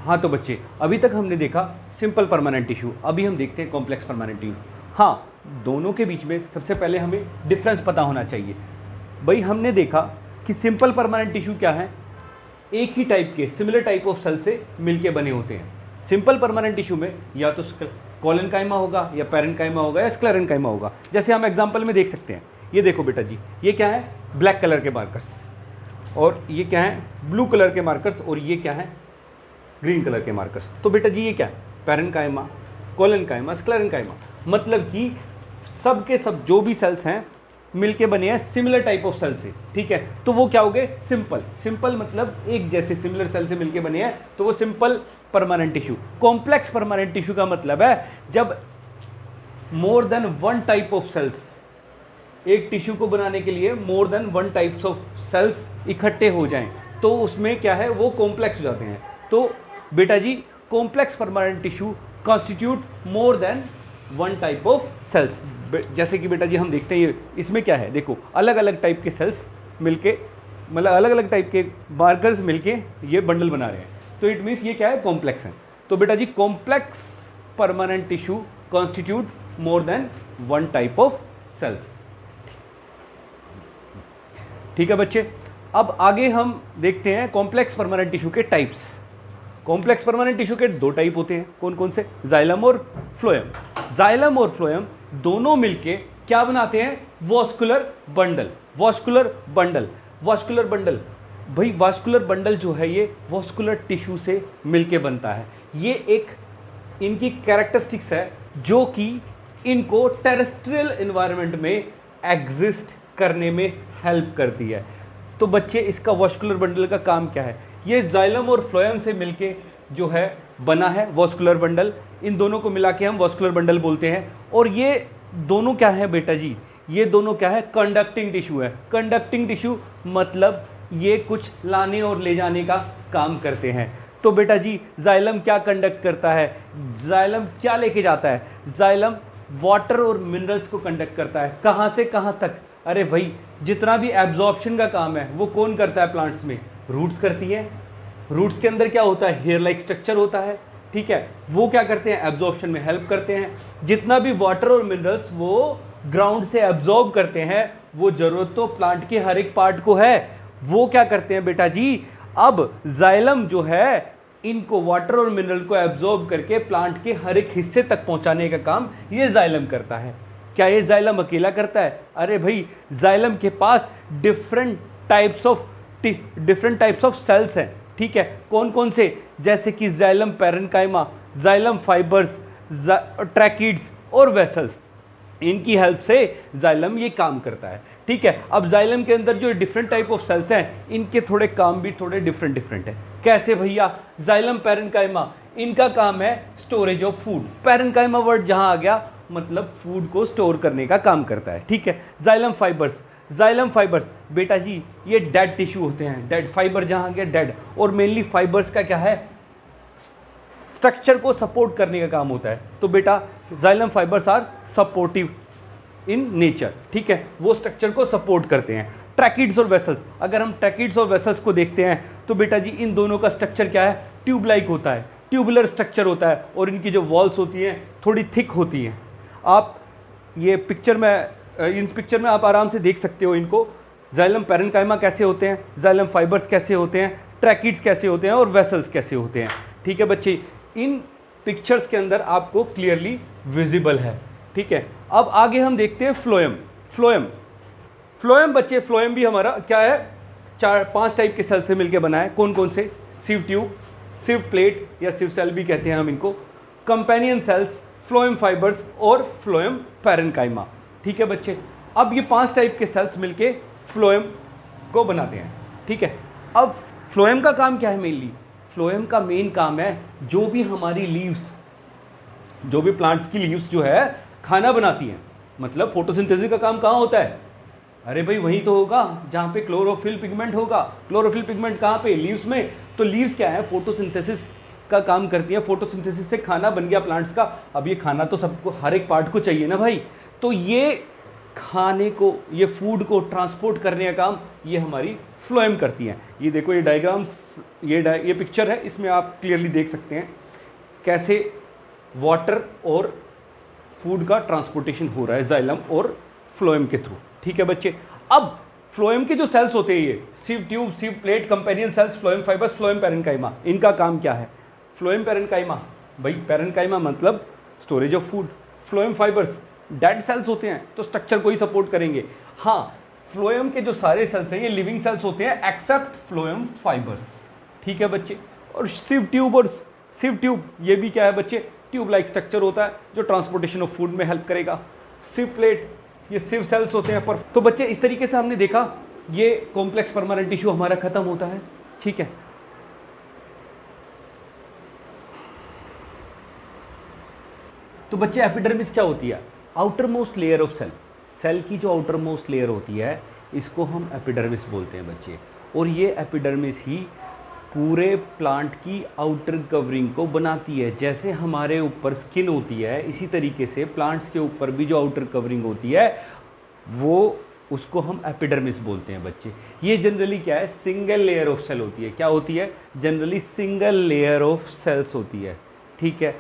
हाँ तो बच्चे अभी तक हमने देखा सिंपल परमानेंट टिश्यू, अभी हम देखते हैं कॉम्प्लेक्स परमानेंट टिश्यू। हाँ, दोनों के बीच में सबसे पहले हमें डिफरेंस पता होना चाहिए। भाई हमने देखा कि सिंपल परमानेंट टिश्यू क्या है, एक ही टाइप के सिमिलर टाइप ऑफ सेल से मिलके बने होते हैं। सिंपल परमानेंट टिश्यू में या तो कोलेनकाइमा होगा या पैरेन्काइमा होगा या स्क्लेरेन्काइमा होगा। जैसे हम एग्जांपल में देख सकते हैं, ये देखो बेटा जी, ये क्या है, ब्लैक कलर के मार्कर्स, और ये क्या है, ब्लू कलर के मार्कर्स, और ये क्या है, ग्रीन कलर के मार्कर्स। तो बेटा जी ये क्या है, पैरेन्काइमा, कोलेनकाइमा, स्क्लेरेन्काइमा। मतलब कि सब के सब जो भी सेल्स हैं मिलके बने हैं सिमिलर टाइप ऑफ सेल से, ठीक है। तो वो क्या हो गए, सिंपल। सिंपल मतलब एक जैसे सिमिलर सेल से मिलके बने हैं, तो वो simple permanent tissue. Complex permanent tissue का मतलब है जब more than one type of cells, एक टिश्यू को बनाने के लिए more than one types of cells इकट्ठे हो जाएं, तो उसमें क्या है, वो कॉम्प्लेक्स हो जाते हैं। तो बेटा जी complex permanent tissue constitute more than one type of cells. जैसे कि बेटा जी हम देखते हैं ये इसमें क्या है, देखो अलग अलग टाइप के सेल्स मिलके, मतलब अलग अलग टाइप के मार्कर्स मिलके ये बंडल बना रहे हैं, तो इट मीन्स ये क्या है, कॉम्प्लेक्स है। तो बेटा जी complex permanent tissue constitute more than one type of cells. ठीक है बच्चे, अब आगे हम देखते हैं कॉम्प्लेक्स परमानेंट टिश्यू के टाइप्स। कॉम्प्लेक्स परमानेंट टिश्यू के दो टाइप होते हैं, कौन कौन से, जाइलम और फ्लोएम। जाइलम और फ्लोएम दोनों मिलके क्या बनाते हैं, vascular bundle. Vascular bundle, vascular bundle, भाई वॉस्कुलर बंडल जो है ये वॉस्कुलर टिश्यू से मिलके बनता है। ये एक इनकी कैरेक्टरिस्टिक्स है जो कि इनको टेरेस्ट्रियल एनवायरनमेंट में एग्जिस्ट करने में हेल्प करती है। तो बच्चे इसका वॉस्कुलर बंडल का काम क्या है, ये जाइलम और फ्लोएम से मिलके जो है बना है वॉस्कुलर बंडल। इन दोनों को मिला के हम वॉस्कुलर बंडल बोलते हैं। और ये दोनों क्या है बेटा जी, ये दोनों क्या है, कंडक्टिंग टिश्यू है। कंडक्टिंग टिश्यू मतलब ये कुछ लाने और ले जाने का काम करते हैं। तो बेटा जी जाइलम क्या कंडक्ट करता है, जाइलम क्या लेके जाता है, जाइलम वाटर और मिनरल्स को कंडक्ट करता है। कहाँ से कहाँ तक, अरे भाई जितना भी एब्जॉर्प्शन का काम है वो कौन करता है प्लांट्स में, रूट्स करती है। रूट्स के अंदर क्या होता है, हेयर लाइक स्ट्रक्चर होता है, ठीक है। वो क्या करते हैं, एब्जॉर्प्शन में हेल्प करते हैं। जितना भी वाटर और मिनरल्स वो ग्राउंड से एब्जॉर्ब करते हैं, वो जरूरत तो प्लांट के हर एक पार्ट को है। वो क्या करते हैं बेटा जी, अब जाइलम जो है इनको वाटर और मिनरल को एब्जॉर्ब करके प्लांट के हर एक हिस्से तक पहुंचाने का काम ये जाइलम करता है। क्या ये जाइलम अकेला करता है, अरे भाई जाइलम के पास डिफरेंट टाइप्स ऑफ सेल्स हैं, ठीक है। कौन कौन से, जैसे कि xylem parenchyma, xylem fibres, tracheids और वेसल्स, इनकी हेल्प से जाइलम ये काम करता है, ठीक है। अब जाइलम के अंदर जो डिफरेंट टाइप ऑफ सेल्स हैं, इनके थोड़े काम भी थोड़े डिफरेंट है। कैसे भैया, जाइलम पैरेन्काइमा, इनका काम है storage of food. Parenchyma word जहां आ गया मतलब फूड को स्टोर करने का काम करता है, ठीक है। जाइलम फाइबर्स, जाइलम फाइबर्स बेटा जी ये डेड टिश्यू होते हैं, डेड फाइबर जहां गया डेड। और मेनली फाइबर्स का क्या है, स्ट्रक्चर को सपोर्ट करने का काम होता है। तो बेटा xylem fibres are supportive in nature, ठीक है, वो स्ट्रक्चर को सपोर्ट करते हैं। ट्रैकिड्स और वेसल्स, अगर हम ट्रैकिड्स और वेसल्स को देखते हैं तो बेटा जी इन दोनों का स्ट्रक्चर क्या है, ट्यूब लाइक होता है, ट्यूबुलर स्ट्रक्चर होता है। और इनकी जो वॉल्स होती हैं थोड़ी थिक होती हैं। आप ये पिक्चर में, इन पिक्चर में आप आराम से देख सकते हो इनको, जाइलम पैरेन्काइमा कैसे होते हैं, जाइलम फाइबर्स कैसे होते हैं, ट्रैकिड्स कैसे होते हैं और वेसल्स कैसे होते हैं, ठीक है बच्चे। इन पिक्चर्स के अंदर आपको क्लियरली विजिबल है, ठीक है। अब आगे हम देखते हैं फ्लोएम। फ्लोएम बच्चे, फ्लोएम भी हमारा क्या है, 4-5 टाइप के सेल से मिलकर बना है। कौन कौन से, सिव ट्यूब, सिव प्लेट या सिव सेल भी कहते हैं हम इनको, कंपेनियन सेल्स, फ्लोएम फाइबर्स और फ्लोएम पैरेन्काइमा, ठीक है बच्चे। अब ये 5 टाइप के सेल्स मिलके फ्लोएम को बनाते हैं, ठीक है। अब फ्लोएम का काम क्या है, मेनली फ्लोएम का मेन काम है जो भी हमारी लीव्स, जो भी प्लांट्स की लीव्स जो है खाना बनाती हैं, मतलब फोटोसिंथेसिस का काम कहाँ होता है, अरे भाई वहीं तो होगा जहाँ पे क्लोरोफिल पिगमेंट होगा। क्लोरोफिल पिगमेंट कहाँ पे, लीव्स में। तो लीव्स क्या है, फोटोसिंथेसिस का काम करती है। फोटोसिंथेसिस से खाना बन गया प्लांट्स का। अब ये खाना तो सबको, हर एक पार्ट को चाहिए ना भाई। तो ये खाने को, ये फूड को ट्रांसपोर्ट करने का काम ये हमारी फ्लोएम करती हैं। ये देखो ये डायग्राम्स, ये पिक्चर है, इसमें आप क्लियरली देख सकते हैं कैसे वाटर और फूड का ट्रांसपोर्टेशन हो रहा है जाइलम और फ्लोएम के थ्रू। ठीक है बच्चे, अब फ्लोएम के जो सेल्स होते हैं ये sieve tube, sieve plate, companion cells, phloem fibres, phloem parenchyma, इनका काम क्या है? फ्लोएम पैरेन्काइमा, भाई पैरेन्काइमा मतलब storage of food, phloem fibres dead cells होते हैं तो स्ट्रक्चर को ही सपोर्ट करेंगे। हाँ, फ्लोएम के जो सारे सेल्स हैं ये लिविंग सेल्स होते हैं एक्सेप्ट फ्लोएम फाइबर्स। ठीक है बच्चे, और सिव ट्यूब ये भी क्या है बच्चे? ट्यूब लाइक स्ट्रक्चर होता है जो ट्रांसपोर्टेशन ऑफ फूड में हेल्प करेगा। सिव प्लेट, ये सिव सेल्स होते हैं पर। तो बच्चे इस तरीके से हमने देखा ये कॉम्प्लेक्स परमानेंट टिश्यू हमारा खत्म होता है। ठीक है, तो बच्चे एपिडर्मिस क्या होती है? Outermost layer of cell, cell की जो आउटर मोस्ट लेयर होती है इसको हम एपिडर्मिस बोलते हैं बच्चे। और ये एपिडर्मिस ही पूरे प्लांट की आउटर कवरिंग को बनाती है। जैसे हमारे ऊपर स्किन होती है इसी तरीके से प्लांट्स के ऊपर भी जो आउटर कवरिंग होती है वो उसको हम एपिडर्मिस बोलते हैं बच्चे। ये जनरली क्या है? सिंगल लेयर ऑफ सेल होती है। क्या होती है? Generally single layer of cells होती है। ठीक है,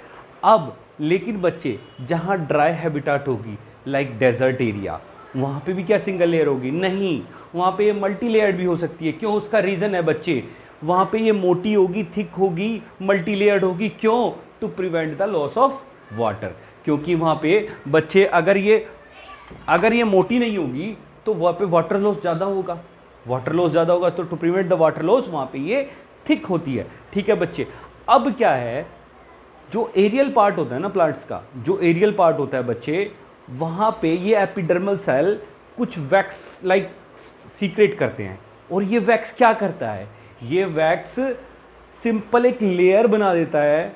अब लेकिन बच्चे जहाँ ड्राई हैबिटाट होगी लाइक डेजर्ट एरिया, वहाँ पे भी क्या सिंगल लेयर होगी? नहीं, वहाँ पे ये मल्टी लेयर्ड भी हो सकती है। क्यों? उसका रीज़न है बच्चे, वहाँ पे ये मोटी होगी, थिक होगी, मल्टी लेयर्ड होगी। क्यों? To prevent the loss of water. क्योंकि वहाँ पे बच्चे अगर ये मोटी नहीं होगी तो वहाँ पे वाटर लॉस ज़्यादा होगा, तो to prevent the water loss वहाँ पे ये थिक होती है। ठीक है बच्चे, अब क्या है, जो एरियल पार्ट होता है ना प्लांट्स का, जो एरियल पार्ट होता है बच्चे, वहाँ पे ये एपिडर्मल सेल कुछ वैक्स लाइक सीक्रेट करते हैं। और ये वैक्स क्या करता है? ये वैक्स सिंपल एक लेयर बना देता है,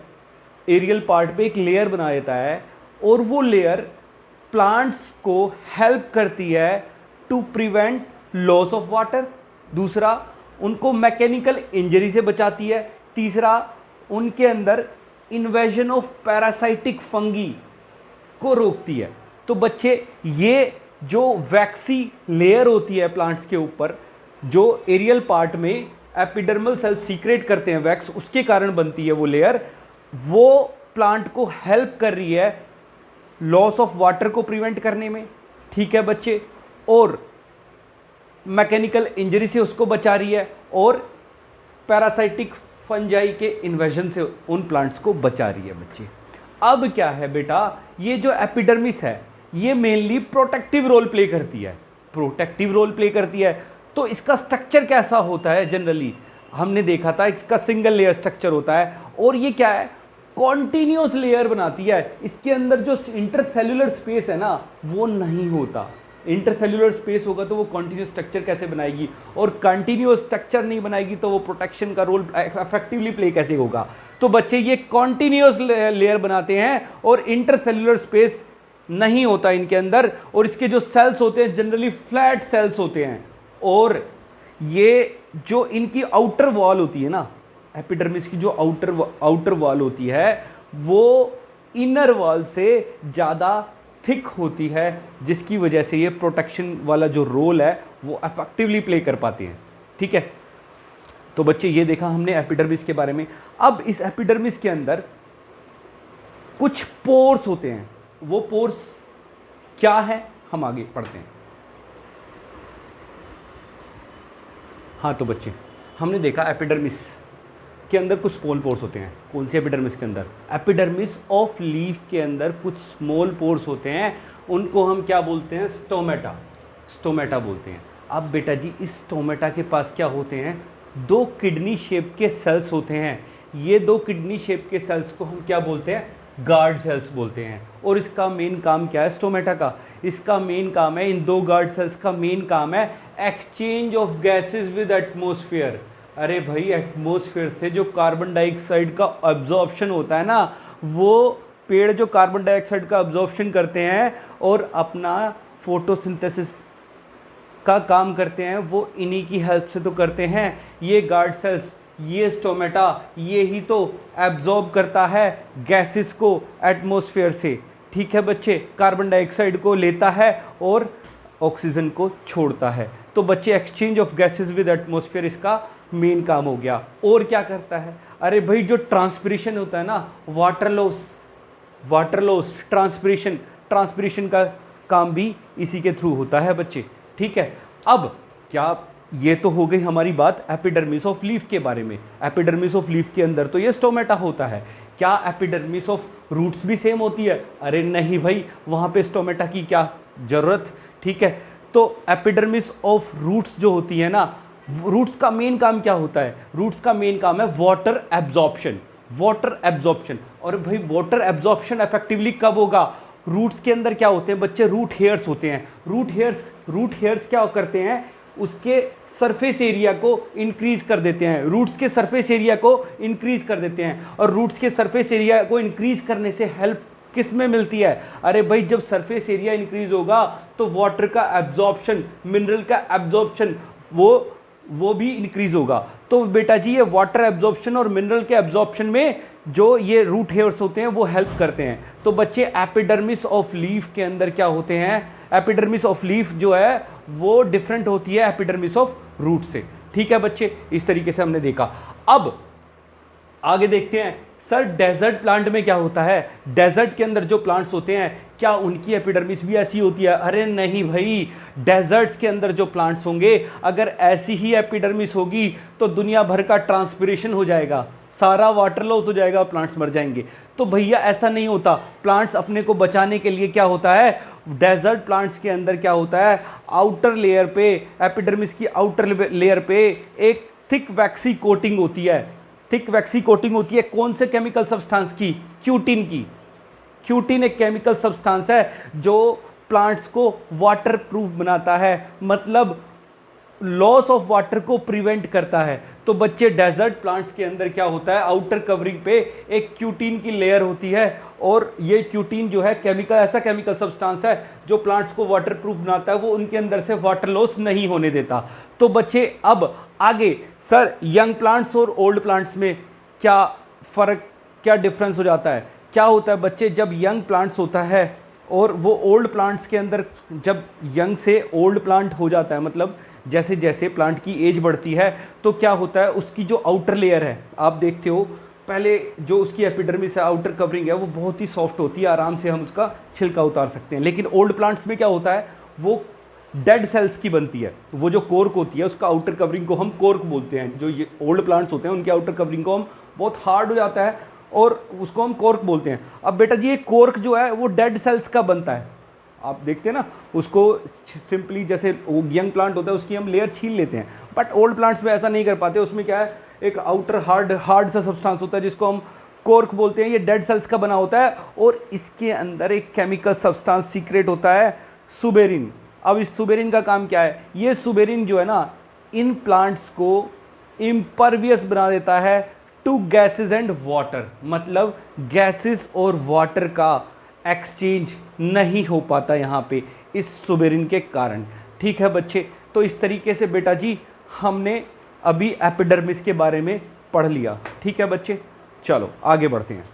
एरियल पार्ट पे एक लेयर बना देता है, और वो लेयर प्लांट्स को हेल्प करती है to prevent loss of water. दूसरा, उनको मैकेनिकल इंजरी से बचाती है। तीसरा, उनके अंदर इन्वेजन ऑफ पैरासाइटिक फंगी को रोकती है। तो बच्चे ये जो वैक्सी लेयर होती है प्लांट्स के ऊपर, जो एरियल पार्ट में एपिडर्मल सेल सीक्रेट करते हैं वैक्स, उसके कारण बनती है वो लेयर, वो प्लांट को हेल्प कर रही है लॉस ऑफ वाटर को प्रिवेंट करने में। ठीक है बच्चे, और मैकेनिकल इंजरी से उसको बचा रही है, और पैरासाइटिक फंजाई के इन्वेजन से उन प्लांट्स को बचा रही है बच्चे। अब क्या है बेटा, ये जो एपिडर्मिस है ये मेनली प्रोटेक्टिव रोल प्ले करती है। तो इसका स्ट्रक्चर कैसा होता है? जनरली हमने देखा था इसका सिंगल लेयर स्ट्रक्चर होता है, और ये क्या है? कॉन्टिन्यूस लेयर बनाती है। इसके अंदर जो इंटरसेल्यूलर स्पेस है ना वो नहीं होता। इंटरसेल्यूलर स्पेस होगा तो वो कॉन्टिन्यूस स्ट्रक्चर कैसे बनाएगी, और कंटिन्यूस स्ट्रक्चर नहीं बनाएगी तो वो प्रोटेक्शन का रोल इफेक्टिवली प्ले कैसे होगा? तो बच्चे ये कॉन्टिन्यूस लेयर बनाते हैं और इंटरसेल्यूलर स्पेस नहीं होता इनके अंदर, और इसके जो सेल्स होते हैं जनरली फ्लैट सेल्स होते हैं। और ये जो इनकी आउटर वॉल होती है ना, एपिडर्मिस की जो आउटर वॉल होती है वो इनर वॉल से ज़्यादा थिक होती है, जिसकी वजह से ये प्रोटेक्शन वाला जो रोल है वो इफेक्टिवली प्ले कर पाते हैं। ठीक है, तो बच्चे ये देखा हमने एपिडर्मिस के बारे में। अब इस एपिडर्मिस के अंदर कुछ पोर्स होते हैं, वो पोर्स क्या है हम आगे पढ़ते हैं। हाँ, तो बच्चे हमने देखा एपिडर्मिस के अंदर कुछ स्मॉल पोर्स होते हैं। कौन से एपिडर्मिस के अंदर? एपिडर्मिस ऑफ लीफ के अंदर कुछ स्मॉल पोर्स होते हैं, उनको हम क्या बोलते हैं? स्टोमेटा बोलते हैं। अब बेटा जी इस स्टोमेटा के पास क्या होते हैं? 2 किडनी शेप के सेल्स होते हैं। ये 2 किडनी शेप के सेल्स को हम क्या बोलते हैं? गार्ड सेल्स बोलते हैं। और इसका मेन काम क्या है स्टोमेटा का? इसका मेन काम है, इन 2 गार्ड सेल्स का मेन काम है exchange of gases with atmosphere. अरे भाई, एटमॉस्फेयर से जो कार्बन डाइऑक्साइड का अब्जॉर्प्शन होता है ना, वो पेड़ जो कार्बन डाइऑक्साइड का अब्जॉर्प्शन करते हैं और अपना फोटोसिंथेसिस का काम करते हैं, वो इन्हीं की हेल्प से तो करते हैं। ये गार्ड सेल्स, ये स्टोमेटा, ये ही तो एब्जॉर्ब करता है गैसेस को एटमॉस्फेयर से। ठीक है बच्चे, कार्बन डाइऑक्साइड को लेता है और ऑक्सीजन को छोड़ता है। तो बच्चे exchange of gases with atmosphere इसका मेन काम हो गया। और क्या करता है? अरे भाई जो ट्रांसपिरेशन होता है ना, वाटर लॉस ट्रांसपिरेशन का काम भी इसी के थ्रू होता है बच्चे। ठीक है, अब क्या ये तो हो गई हमारी बात एपिडर्मिस ऑफ लीफ के बारे में। एपिडर्मिस ऑफ लीफ के अंदर तो ये स्टोमेटा होता है। क्या एपिडर्मिस ऑफ रूट्स भी सेम होती है? अरे नहीं भाई, वहाँ पे स्टोमेटा की क्या ज़रूरत। ठीक है, तो एपिडर्मिस ऑफ रूट्स जो होती है ना, रूट्स का मेन काम क्या होता है? रूट्स का मेन काम है वाटर एब्जॉर्प्शन। और भाई वाटर एब्जॉर्प्शन इफेक्टिवली कब होगा? रूट्स के अंदर क्या होते हैं बच्चे? रूट हेयर्स होते हैं। रूट हेयर्स क्या करते हैं? उसके सरफेस एरिया को इंक्रीज कर देते हैं। रूट्स के सरफेस एरिया को इंक्रीज कर देते हैं। और रूट्स के सरफेस एरिया को इंक्रीज करने से हेल्प किस में मिलती है? अरे भाई जब सरफेस एरिया इंक्रीज होगा तो वाटर का एब्जॉर्प्शन, मिनरल का एब्जॉर्प्शन वो भी इंक्रीज होगा। तो बेटा जी ये वाटर एब्जॉर्प्शन और मिनरल के एब्जॉर्प्शन में जो ये रूट हेयर्स होते हैं वो हेल्प करते हैं। तो बच्चे एपिडर्मिस ऑफ लीफ के अंदर क्या होते हैं? एपिडर्मिस ऑफ लीफ जो है वो डिफरेंट होती है एपिडर्मिस ऑफ रूट से। ठीक है बच्चे, इस तरीके से हमने देखा। अब आगे देखते हैं सर डेजर्ट प्लांट में क्या होता है। डेजर्ट के अंदर जो प्लांट्स होते हैं क्या उनकी एपिडर्मिस भी ऐसी होती है? अरे नहीं भाई, डेजर्ट्स के अंदर जो प्लांट्स होंगे अगर ऐसी ही एपिडर्मिस होगी तो दुनिया भर का ट्रांसपिरेशन हो जाएगा, सारा वाटर लॉस हो जाएगा, प्लांट्स मर जाएंगे। तो भैया ऐसा नहीं होता। प्लांट्स अपने को बचाने के लिए क्या होता है, डेजर्ट प्लांट्स के अंदर क्या होता है, आउटर लेयर पे, एपिडर्मिस की आउटर लेयर पे एक थिक वैक्सी कोटिंग होती है। थिक वैक्सी कोटिंग होती है कौन से केमिकल सब्सटेंस की? क्यूटिन की। क्यूटिन एक केमिकल सब्सटेंस है जो प्लांट्स को वाटर प्रूफ बनाता है, मतलब लॉस ऑफ वाटर को प्रिवेंट करता है। तो बच्चे डेजर्ट प्लांट्स के अंदर क्या होता है, आउटर कवरिंग पे एक क्यूटिन की लेयर होती है और ये क्यूटिन जो है ऐसा केमिकल सब्सटेंस है जो प्लांट्स को वाटर प्रूफ बनाता है, वो उनके अंदर से वाटर लॉस नहीं होने देता। तो बच्चे अब आगे सर यंग प्लांट्स और ओल्ड प्लांट्स में क्या फ़र्क, क्या डिफरेंस हो जाता है? क्या होता है बच्चे, जब यंग प्लांट्स होता है और वो ओल्ड प्लांट्स के अंदर, जब यंग से ओल्ड प्लांट हो जाता है, मतलब जैसे जैसे प्लांट की एज बढ़ती है तो क्या होता है, उसकी जो आउटर लेयर है, आप देखते हो पहले जो उसकी एपिडर्मिस है, आउटर कवरिंग है, वो बहुत ही सॉफ्ट होती है, आराम से हम उसका छिलका उतार सकते हैं। लेकिन ओल्ड प्लांट्स में क्या होता है, वो डेड सेल्स की बनती है। वो जो कोर्क होती है उसका आउटर कवरिंग को हम कोर्क बोलते हैं। जो ये ओल्ड प्लांट्स होते हैं उनके आउटर कवरिंग को हम बहुत हार्ड हो जाता है और उसको हम कोर्क बोलते हैं। अब बेटा जी ये कोर्क जो है वो डेड सेल्स का बनता है। आप देखते हैं ना उसको सिंपली, जैसे यंग प्लांट होता है उसकी हम लेयर छील लेते हैं, बट ओल्ड प्लांट्स में ऐसा नहीं कर पाते। उसमें क्या है, एक आउटर हार्ड सा सब्सटेंस होता है जिसको हम कोर्क बोलते हैं। ये डेड सेल्स का बना होता है और इसके अंदर एक केमिकल सब्सटेंस सीक्रेट होता है, सुबेरिन। अब इस सुबेरिन का काम क्या है, ये सुबेरिन जो है ना इन प्लांट्स को इम्परवियस बना देता है टू गैसेस एंड वाटर, मतलब गैसेस और वाटर का एक्सचेंज नहीं हो पाता यहाँ पे इस सुबेरिन के कारण। ठीक है बच्चे, तो इस तरीके से बेटा जी हमने अभी एपिडर्मिस के बारे में पढ़ लिया। ठीक है बच्चे, चलो आगे बढ़ते हैं।